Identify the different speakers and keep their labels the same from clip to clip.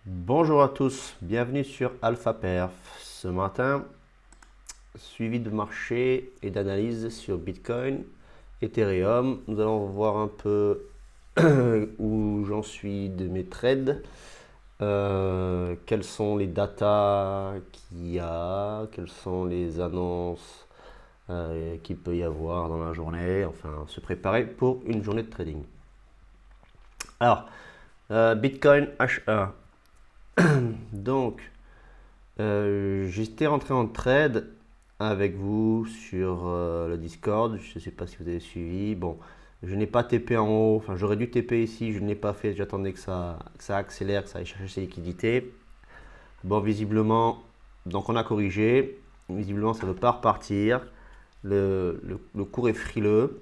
Speaker 1: Bonjour à tous, bienvenue sur Alpha Perf. Ce matin, suivi de marché et d'analyse sur Bitcoin, Ethereum. Nous allons voir un peu où j'en suis de mes trades, quelles sont les datas qu'il y a, quelles sont les annonces qu'il peut y avoir dans la journée, enfin se préparer pour une journée de trading. Alors, Bitcoin H1. Donc, j'étais rentré en trade avec vous sur le Discord. Je ne sais pas si vous avez suivi. Bon, je n'ai pas TP en haut. Enfin, j'aurais dû TP ici. Je ne l'ai pas fait. J'attendais que ça accélère, que ça aille chercher ses liquidités. Bon, visiblement, donc on a corrigé. Visiblement, ça ne veut pas repartir. Le cours est frileux.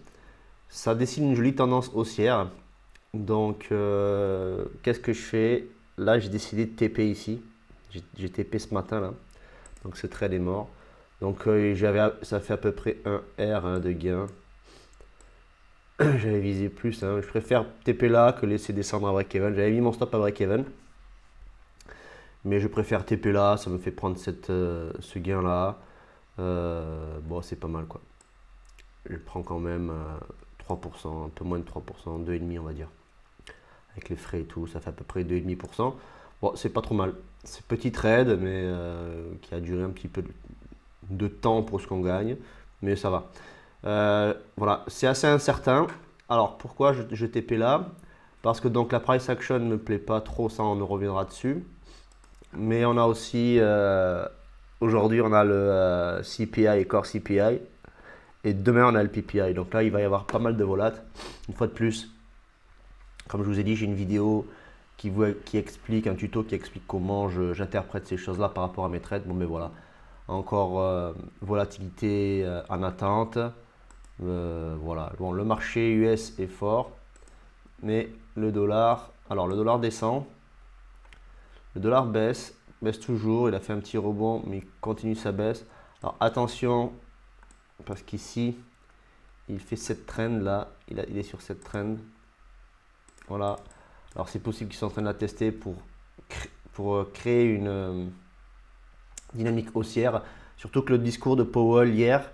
Speaker 1: Ça dessine une jolie tendance haussière. Donc, qu'est-ce que je fais? Là, j'ai décidé de TP ici. J'ai TP ce matin là. Donc ce trade est mort. Donc ça fait à peu près un R hein, de gain. J'avais visé plus. Hein. Je préfère TP là que laisser descendre à break-even. J'avais mis mon stop à break-even. Mais je préfère TP là. Ça me fait prendre ce gain là. Bon, c'est pas mal quoi. Je prends quand même 3%, un peu moins de 3%, 2,5% on va dire. Avec les frais et tout, ça fait à peu près 2,5%. Bon, c'est pas trop mal. C'est petit trade, mais qui a duré un petit peu de temps pour ce qu'on gagne, mais ça va. Voilà, c'est assez incertain. Alors pourquoi je TP là? Parce que donc la price action ne me plaît pas trop, ça on reviendra dessus. Mais on a aussi, aujourd'hui on a le CPI et Core CPI. Et demain on a le PPI. Donc là il va y avoir pas mal de volatilles. Une fois de plus, comme je vous ai dit, j'ai une vidéo qui explique, un tuto qui explique comment j'interprète ces choses-là par rapport à mes trades. Bon, mais voilà. Encore volatilité en attente. Voilà. Bon, le marché US est fort, mais le dollar, alors le dollar descend, le dollar baisse toujours. Il a fait un petit rebond, mais il continue sa baisse. Alors attention, parce qu'ici, il fait cette trend là, il est sur cette trend. Voilà. Alors c'est possible qu'ils soient en train de la tester pour créer une dynamique haussière. Surtout que le discours de Powell hier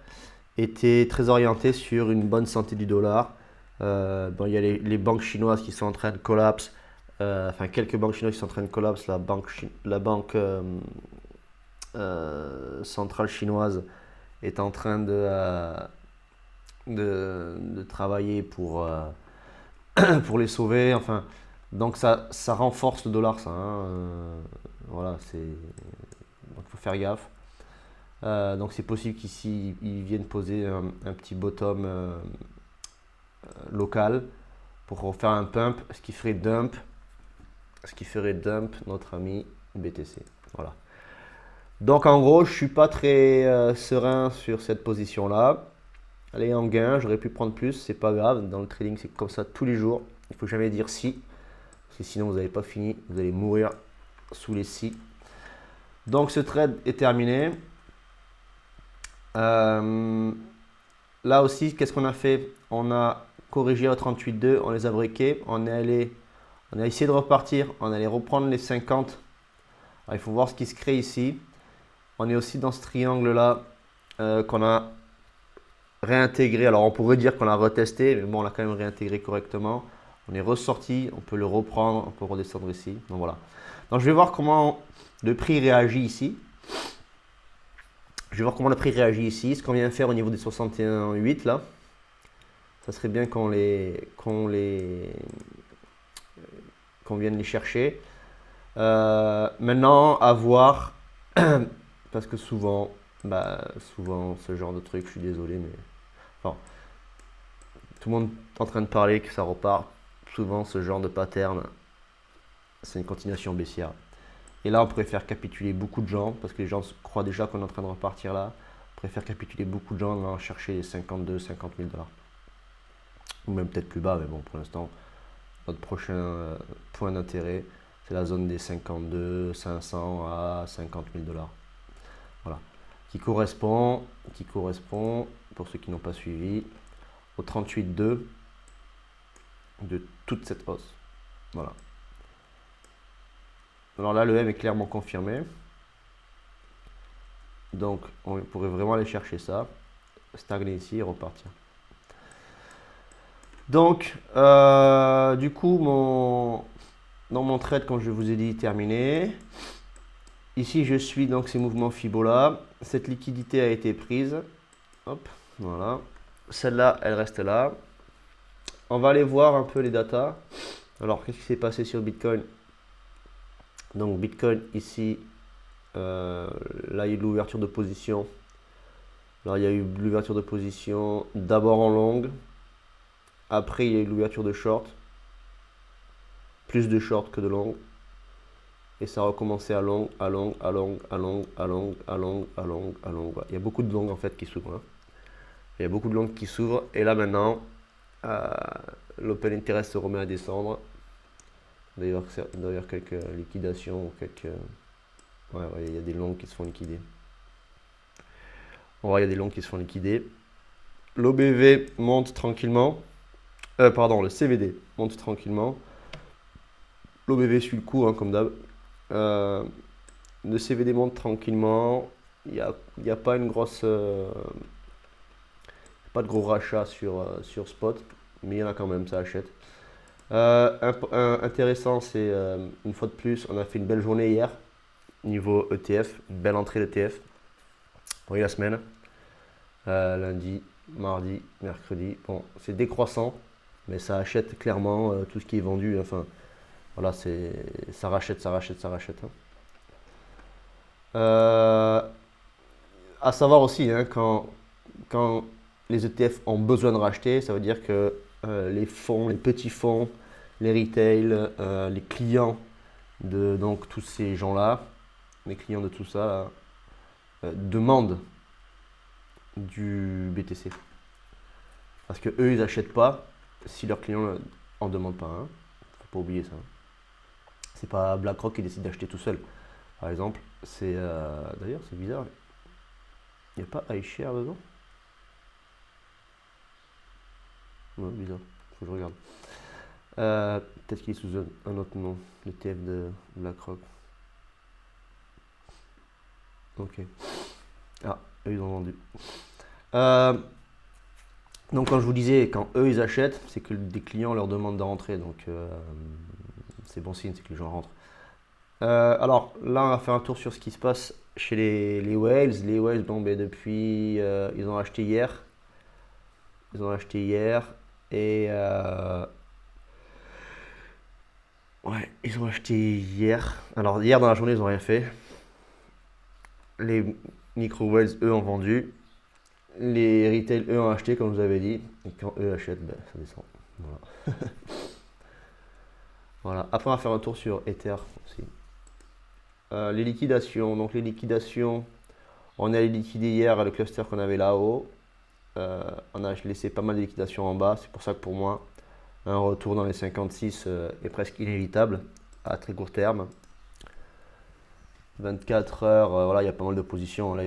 Speaker 1: était très orienté sur une bonne santé du dollar. Bon, il y a les banques chinoises qui sont en train de collapse. Enfin, quelques banques chinoises qui sont en train de collapse. La banque centrale chinoise est en train de travailler pour les sauver. Enfin, donc ça renforce le dollar, ça. Hein. Voilà, donc il faut faire gaffe. Donc c'est possible qu'ici ils viennent poser un petit bottom local pour faire un pump, ce qui ferait dump notre ami BTC. Voilà. Donc en gros, je suis pas très serein sur cette position là. Elle est en gain, j'aurais pu prendre plus, c'est pas grave. Dans le trading, c'est comme ça tous les jours. Il faut jamais dire si, parce que sinon vous n'avez pas fini, vous allez mourir sous les si. Donc ce trade est terminé. Là aussi, qu'est-ce qu'on a fait? On a corrigé au 38,2, on les a briqués, on a essayé de repartir, on allait reprendre les 50. Alors, il faut voir ce qui se crée ici. On est aussi dans ce triangle-là qu'on a réintégré. Alors on pourrait dire qu'on l'a retesté, mais bon, on l'a quand même réintégré correctement. On est ressorti, on peut le reprendre, on peut redescendre ici. Donc voilà. Donc je vais voir comment le prix réagit ici. Je vais voir comment le prix réagit ici. Ce qu'on vient de faire au niveau des 61,8 là. Ça serait bien qu'on vienne les chercher. Maintenant, à voir. Parce que souvent ce genre de truc, je suis désolé, mais enfin, tout le monde est en train de parler que ça repart. Souvent, ce genre de pattern, c'est une continuation baissière. Et là, on pourrait faire capituler beaucoup de gens parce que les gens croient déjà qu'on est en train de repartir là. On pourrait faire capituler beaucoup de gens en allant chercher les 52, 50 000 dollars. Ou même peut-être plus bas, mais bon, pour l'instant, notre prochain point d'intérêt, c'est la zone des 52, 500 à 50 000 dollars. Voilà. Qui correspond, pour ceux qui n'ont pas suivi, au 38,2 de toute cette hausse. Voilà. Alors là, le M est clairement confirmé. Donc, on pourrait vraiment aller chercher ça, stagner ici et repartir. Donc, du coup, dans mon trade, comme je vous ai dit, terminé. Ici, je suis donc ces mouvements Fibo-là. Cette liquidité a été prise. Hop, voilà. Celle-là, elle reste là. On va aller voir un peu les datas. Alors, qu'est-ce qui s'est passé sur Bitcoin? Donc, Bitcoin, ici, là, il y a eu l'ouverture de position. Alors, il y a eu l'ouverture de position d'abord en long. Après, il y a eu l'ouverture de short. Plus de short que de long. Et ça a recommencé à long, à long, à long, à long, à long, à long, à long, à long. Il y a beaucoup de longues en fait qui s'ouvrent. Hein. Il y a beaucoup de longues qui s'ouvrent. Et là maintenant, l'open interest se remet à descendre. D'ailleurs, quelques liquidations, quelques... Ouais, il y a des longues qui se font liquider. On voit, il y a des longues qui se font liquider. L'OBV monte tranquillement. Pardon, le CVD monte tranquillement. L'OBV suit le cours, hein, comme d'hab. Le CVD monte tranquillement. Il n'y a pas une grosse... pas de gros rachat sur spot. Mais il y en a quand même, ça achète. Intéressant, c'est une fois de plus, on a fait une belle journée hier. Niveau ETF, une belle entrée d'ETF. Oui, la semaine. Lundi, mardi, mercredi. Bon, c'est décroissant, mais ça achète clairement tout ce qui est vendu. Enfin, voilà, ça rachète, ça rachète, ça rachète. Hein. À savoir aussi, hein, quand les ETF ont besoin de racheter, ça veut dire que les fonds, les petits fonds, les retail, les clients de donc tous ces gens-là, les clients de tout ça, demandent du BTC. Parce que eux, ils n'achètent pas si leurs clients en demandent pas. Hein. Faut pas oublier ça. C'est pas BlackRock qui décide d'acheter tout seul. Par exemple, c'est d'ailleurs c'est bizarre. Il n'y a pas iShare dedans. Ouais, bizarre. Faut que je regarde. Peut-être qu'il est sous un autre nom, le TF de BlackRock. Ok. Ah, eux ils ont vendu. Donc quand je vous disais, quand eux ils achètent, c'est que des clients leur demandent de rentrer. Donc c'est bon signe, c'est que les gens rentrent. Alors là, on va faire un tour sur ce qui se passe chez les whales. Les whales, bon, ben, depuis, ils ont acheté hier. Ils ont acheté hier. Et ouais, ils ont acheté hier. Alors hier dans la journée, ils n'ont rien fait. Les micro whales, eux, ont vendu. Les retail, eux, ont acheté, comme je vous avais dit. Et quand eux achètent, ben, ça descend. Voilà. Voilà. Après, on va faire un tour sur Ether aussi. Les liquidations. Donc, les liquidations, on a liquidé hier le cluster qu'on avait là-haut. On a laissé pas mal de liquidations en bas. C'est pour ça que pour moi, un retour dans les 56 est presque inévitable à très court terme. 24 heures, voilà, il y a pas mal de positions. Là,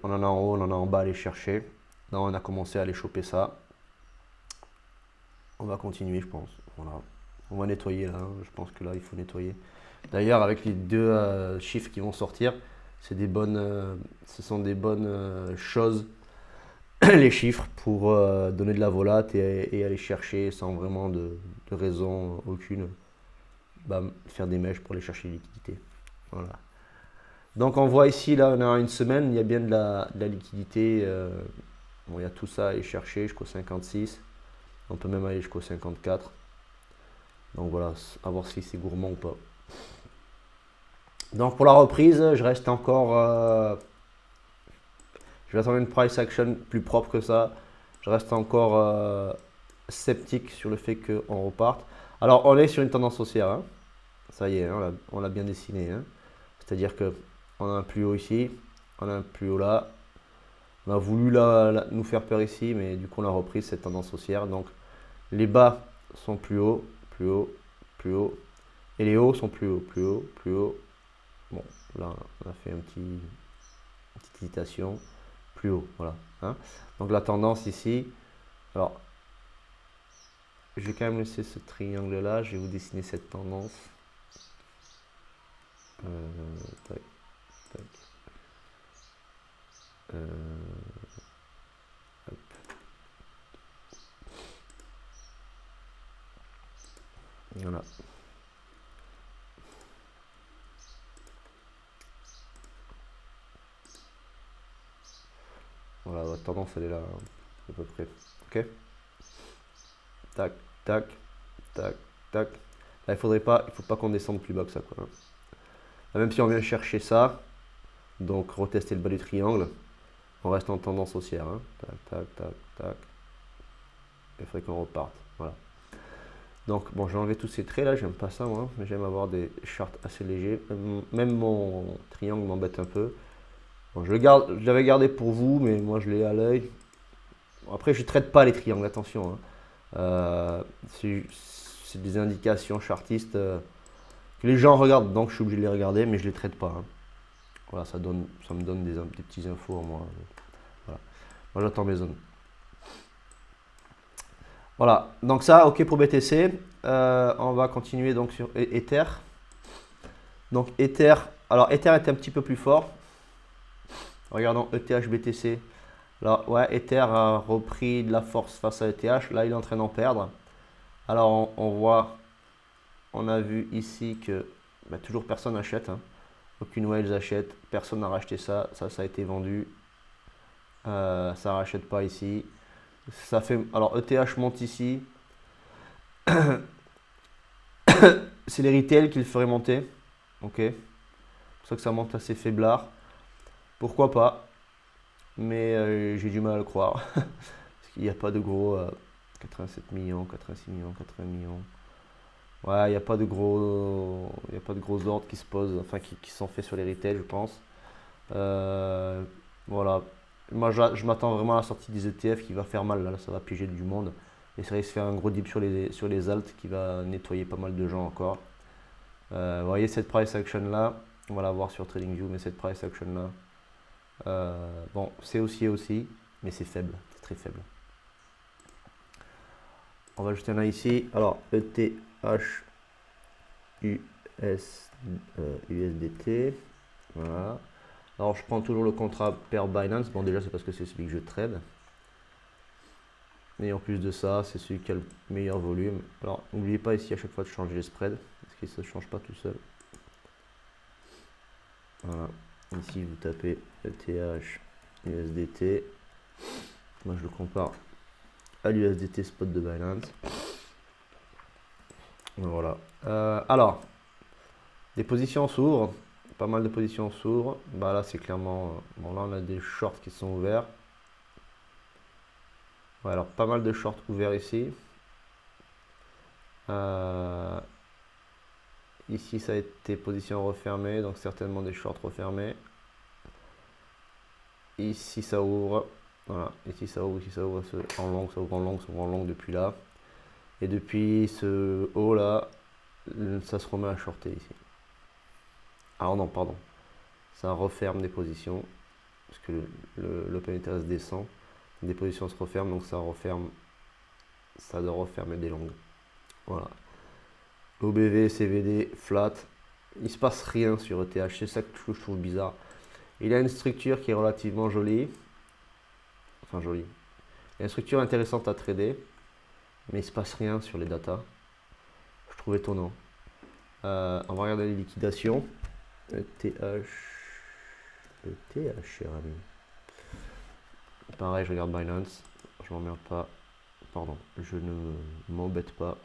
Speaker 1: on en a en haut, on en a en bas à aller chercher. Là, on a commencé à aller choper ça. On va continuer, je pense. Voilà. On va nettoyer là. Je pense que là, il faut nettoyer. D'ailleurs, avec les deux chiffres qui vont sortir, ce sont des bonnes choses, les chiffres, pour donner de la volate et aller chercher sans vraiment de raison aucune, faire des mèches pour aller chercher les liquidités. Voilà. Donc on voit ici, là, on a une semaine, il y a bien de la liquidité. Bon, il y a tout ça à aller chercher jusqu'au 56. On peut même aller jusqu'au 54. Donc voilà, à voir si c'est gourmand ou pas. Donc pour la reprise, je reste encore... je vais attendre une price action plus propre que ça. Je reste encore sceptique sur le fait qu'on reparte. Alors on est sur une tendance haussière. Hein. Ça y est, hein, on l'a bien dessiné. Hein. C'est-à-dire que on a un plus haut ici, on a un plus haut là. On a voulu nous faire peur ici, mais du coup on a repris cette tendance haussière. Donc les bas sont plus hauts, plus haut, plus haut. Et les hauts sont plus hauts, plus haut, plus haut. Bon, là on a fait une petite hésitation. Plus haut, voilà. Hein. Donc la tendance ici, alors je vais quand même laisser ce triangle là, je vais vous dessiner cette tendance. Tac, tac. Hop. Voilà. Voilà, votre tendance elle est là, hein, à peu près. Ok. Tac, tac, tac, tac. Là, il faut pas qu'on descende plus bas que ça, quoi. Là, même si on vient chercher ça, donc retester le bas du triangle, on reste en tendance haussière. Hein. Tac, tac, tac, tac. Il faudrait qu'on reparte. Voilà. Donc, bon, j'ai enlevé tous ces traits là, j'aime pas ça moi, mais j'aime avoir des charts assez légers. Même mon triangle m'embête un peu. Bon, je l'avais gardé pour vous, mais moi je l'ai à l'œil. Après, je ne traite pas les triangles, attention. Hein. C'est des indications chartistes que les gens regardent, donc je suis obligé de les regarder, mais je ne les traite pas. Hein. Voilà, ça me donne des petits infos en moi. Voilà. Moi, j'attends mes zones. Voilà, donc ça, ok pour BTC. On va continuer donc sur Ether. Donc Ether, alors Ether est un petit peu plus fort. Regardons ETH BTC. Alors ouais, Ether a repris de la force face à ETH. Là, il est en train d'en perdre. Alors on voit, on a vu ici que bah, toujours personne n'achète. Hein. Aucune whale achète. Personne n'a racheté ça. Ça a été vendu. Ça ne rachète pas ici. Ça fait, alors ETH monte ici. C'est les retail qui le feraient monter. Ok. C'est pour ça que ça monte assez faiblard. Pourquoi pas. Mais j'ai du mal à le croire. Parce qu'il n'y a pas de gros 87 millions, 86 millions, 80 millions. Ouais, il n'y a pas de gros ordres qui se posent, enfin qui sont faits sur les retail, je pense. Voilà. Moi, je m'attends vraiment à la sortie des ETF qui va faire mal. Là, ça va piéger du monde. Et ça risque de faire un gros dip sur les alts qui va nettoyer pas mal de gens encore. Vous voyez cette price action là, on va la voir sur TradingView, mais cette price action là, bon, c'est haussier aussi, mais c'est faible, c'est très faible. On va ajouter un ici. Alors, ETH USDT. Voilà. Alors, je prends toujours le contrat per Binance. Bon, déjà, c'est parce que c'est celui que je trade. Et en plus de ça, c'est celui qui a le meilleur volume. Alors, n'oubliez pas ici à chaque fois de changer les spreads, parce qu'il ne se change pas tout seul. Voilà. Ici, vous tapez ETH USDT. Moi, je le compare à l'USDT spot de Binance. Voilà. Alors, des positions s'ouvrent. Pas mal de positions s'ouvrent. Bah là, c'est clairement... bon, là, on a des shorts qui sont ouverts. Ouais, alors, pas mal de shorts ouverts ici. Ici, ça a été position refermée, donc certainement des shorts refermés. Ici, ça ouvre. Voilà, ici, ça ouvre, en long, ça ouvre en long, ça ouvre en long depuis là. Et depuis ce haut là, ça se remet à shorter ici. Alors non, pardon. Ça referme des positions, parce que l'open interest descend. Des positions se referment, donc ça referme. Ça doit refermer des longues. Voilà. OBV, CVD, flat. Il se passe rien sur ETH, c'est ça que je trouve bizarre. Il a une structure qui est relativement jolie. Enfin jolie. Il a une structure intéressante à trader. Mais il se passe rien sur les datas. Je trouve étonnant. On va regarder les liquidations. ETH, cher ami. Pareil, je regarde Binance. Je m'emmerde pas. Pardon, je ne m'embête pas.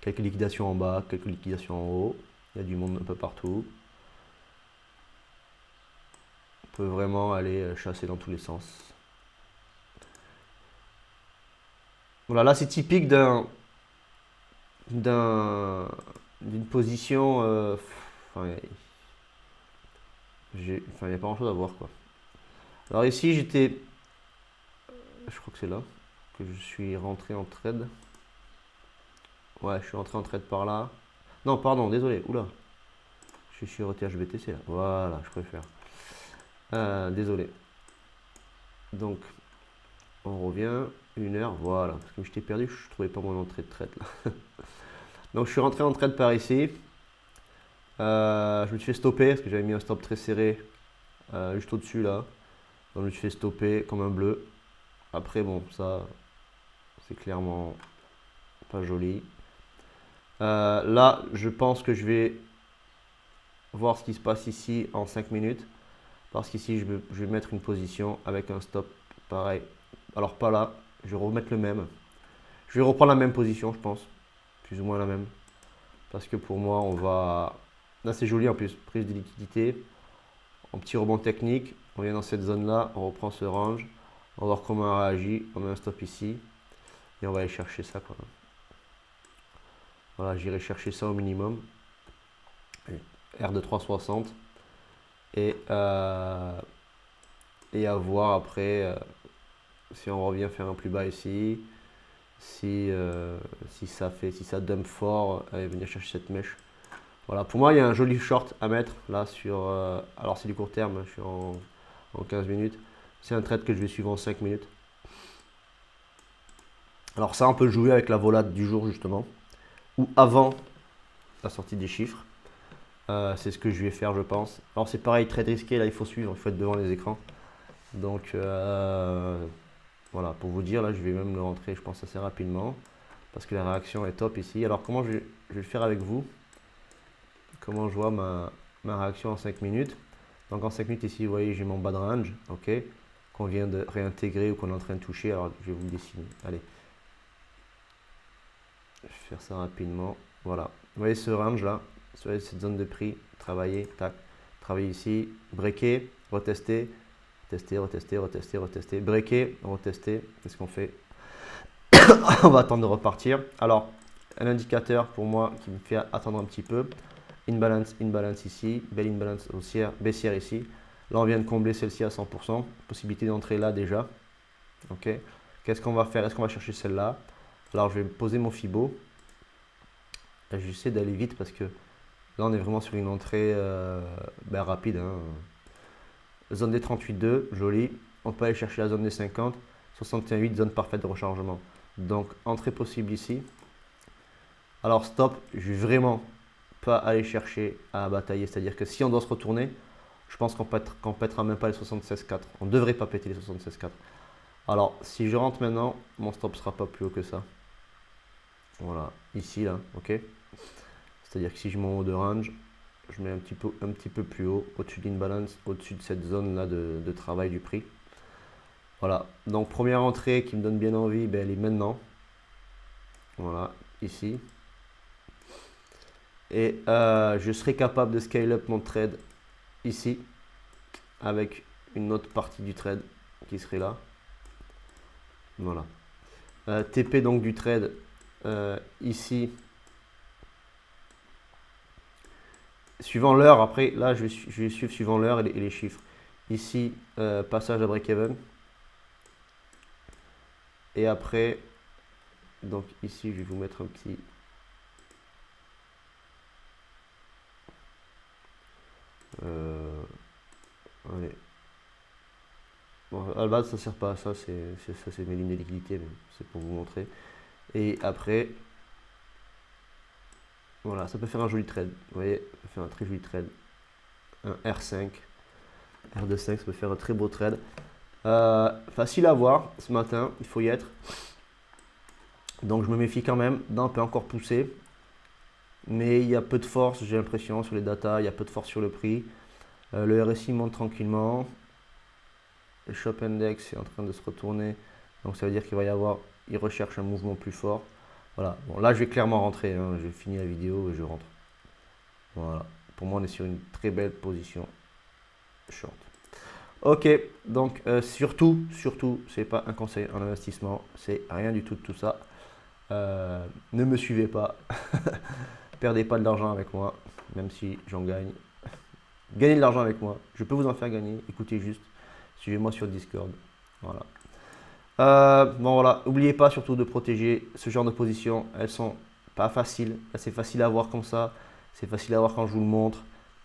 Speaker 1: Quelques liquidations en bas, quelques liquidations en haut. Il y a du monde un peu partout. On peut vraiment aller chasser dans tous les sens. Voilà, là c'est typique d'une position. Enfin, il n'y a pas grand chose à voir quoi. Alors ici j'étais. Je crois que c'est là que je suis rentré en trade. Ouais, je suis rentré en trade par là. Non, pardon, désolé. Oula. Je suis sur ETH BTC là. Voilà, je préfère. Désolé. Donc, on revient. 1 heure, voilà. Parce que j'étais perdu, je trouvais pas mon entrée de trade là. Donc je suis rentré en trade par ici. Je me suis fait stopper parce que j'avais mis un stop très serré juste au-dessus là. Donc je me suis fait stopper comme un bleu. Après bon, ça c'est clairement pas joli. Là, je pense que je vais voir ce qui se passe ici en 5 minutes. Parce qu'ici, je vais mettre une position avec un stop pareil. Alors pas là, je vais remettre le même. Je vais reprendre la même position, je pense. Plus ou moins la même. Parce que pour moi, on va... Là, c'est joli en plus. Prise de liquidité. En petit rebond technique. On vient dans cette zone-là. On reprend ce range. On va voir comment on réagit. On met un stop ici. Et on va aller chercher ça, quoi. Voilà, j'irai chercher ça au minimum. R de 360. Et à voir après si on revient faire un plus bas ici. Si ça dump fort, allez venir chercher cette mèche. Voilà, pour moi il y a un joli short à mettre là sur. Alors c'est du court terme, je suis en 15 minutes. C'est un trade que je vais suivre en 5 minutes. Alors ça on peut jouer avec la volate du jour justement. Ou avant la sortie des chiffres. C'est ce que je vais faire je pense. Alors c'est pareil, très risqué, là il faut suivre, il faut être devant les écrans. Donc voilà, pour vous dire, là je vais même le rentrer je pense assez rapidement. Parce que la réaction est top ici. Alors comment je vais le faire avec vous? Comment je vois ma réaction en 5 minutes. Donc en 5 minutes ici, vous voyez, j'ai mon bas de range, ok, qu'on vient de réintégrer ou qu'on est en train de toucher. Alors je vais vous le dessiner. Allez. Je vais faire ça rapidement. Voilà. Vous voyez ce range là, vous voyez cette zone de prix, travailler, tac, travailler ici, breaker, retester, tester, retester, retester, retester, breaker, retester. Qu'est-ce qu'on fait? On va attendre de repartir. Alors, un indicateur pour moi qui me fait attendre un petit peu. Inbalance ici, belle inbalance haussière, baissière ici. Là, on vient de combler celle-ci à 100%. Possibilité d'entrer là déjà. Ok. Qu'est-ce qu'on va faire? Est-ce qu'on va chercher celle-là? Alors, je vais poser mon Fibo. J'essaie d'aller vite parce que là, on est vraiment sur une entrée rapide. Hein. Zone des 38,2, joli. On peut aller chercher la zone des 50. 61,8, zone parfaite de rechargement. Donc, entrée possible ici. Alors, stop, je vais vraiment pas aller chercher à batailler. C'est-à-dire que si on doit se retourner, je pense qu'on pètera même pas les 76,4. On ne devrait pas péter les 76,4. Alors, si je rentre maintenant, mon stop sera pas plus haut que ça. Voilà, ici, là, ok. C'est-à-dire que si je monte en haut de range, je mets un petit peu plus haut, au-dessus d'une balance, au-dessus de cette zone-là de travail du prix. Voilà, donc première entrée qui me donne bien envie, ben, elle est maintenant. Voilà, ici. Et je serai capable de scale up mon trade ici, avec une autre partie du trade qui serait là. Voilà. TP donc du trade ici. Suivant l'heure, après, là je vais suivre suivant l'heure et les chiffres. Ici, passage à break-even. Et après, donc ici, je vais vous mettre un petit... allez. Bon, à la base, ça sert pas à ça, c'est mes lignes de liquidité, mais c'est pour vous montrer. Et après, voilà, ça peut faire un joli trade. Vous voyez, ça peut faire un très joli trade. Un R5, R2.5, ça peut faire un très beau trade. Facile à voir ce matin, il faut y être. Donc je me méfie quand même. Là, on peut encore pousser. Mais il y a peu de force, j'ai l'impression, sur les datas. Il y a peu de force sur le prix. Le RSI monte tranquillement. Le Shop Index est en train de se retourner. Donc ça veut dire qu'il va y avoir, il recherche un mouvement plus fort. Voilà, bon là je vais clairement rentrer, hein. Je finis la vidéo et je rentre. Voilà, pour moi on est sur une très belle position short. Ok, donc surtout, c'est pas un conseil en investissement, c'est rien du tout de tout ça. Ne me suivez pas, perdez pas de l'argent avec moi, même si j'en gagne. Gagnez de l'argent avec moi, je peux vous en faire gagner, écoutez juste, suivez-moi sur Discord. Voilà. Bon voilà, n'oubliez pas surtout de protéger ce genre de positions, elles sont pas faciles, c'est facile à voir comme ça, c'est facile à voir quand je vous le montre,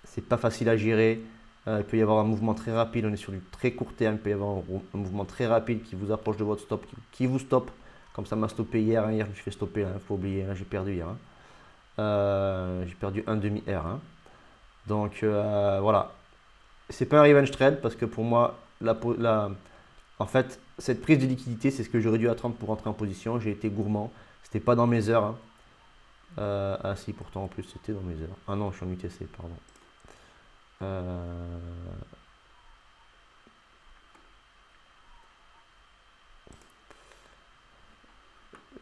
Speaker 1: c'est pas facile à gérer, il peut y avoir un mouvement très rapide, on est sur du très court terme, il peut y avoir un mouvement très rapide qui vous approche de votre stop, qui vous stoppe, comme ça m'a stoppé hier, hier je me suis fait stopper, il faut oublier, j'ai perdu hier. J'ai perdu un demi-R, hein. Donc voilà. C'est pas un revenge trade parce que pour moi, en fait, cette prise de liquidité, c'est ce que j'aurais dû attendre pour rentrer en position. J'ai été gourmand. C'était pas dans mes heures, hein. Ah si, pourtant en plus c'était dans mes heures. Ah non, je suis en UTC, pardon.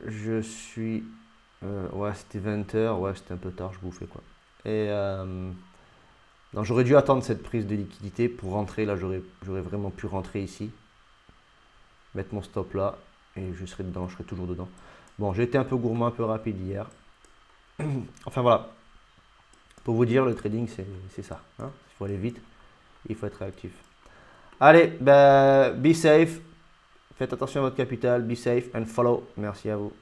Speaker 1: Je suis... ouais, c'était 20 heures. Ouais, c'était un peu tard, je bouffais quoi. Et non, j'aurais dû attendre cette prise de liquidité pour rentrer. Là, j'aurais vraiment pu rentrer ici. Mettre mon stop là. Et je serais dedans, je serais toujours dedans. Bon, j'ai été un peu gourmand, un peu rapide hier. Enfin voilà. Pour vous dire, le trading, c'est ça, hein. Il faut aller vite. Il faut être réactif. Allez, ben, be safe. Faites attention à votre capital. Be safe and follow. Merci à vous.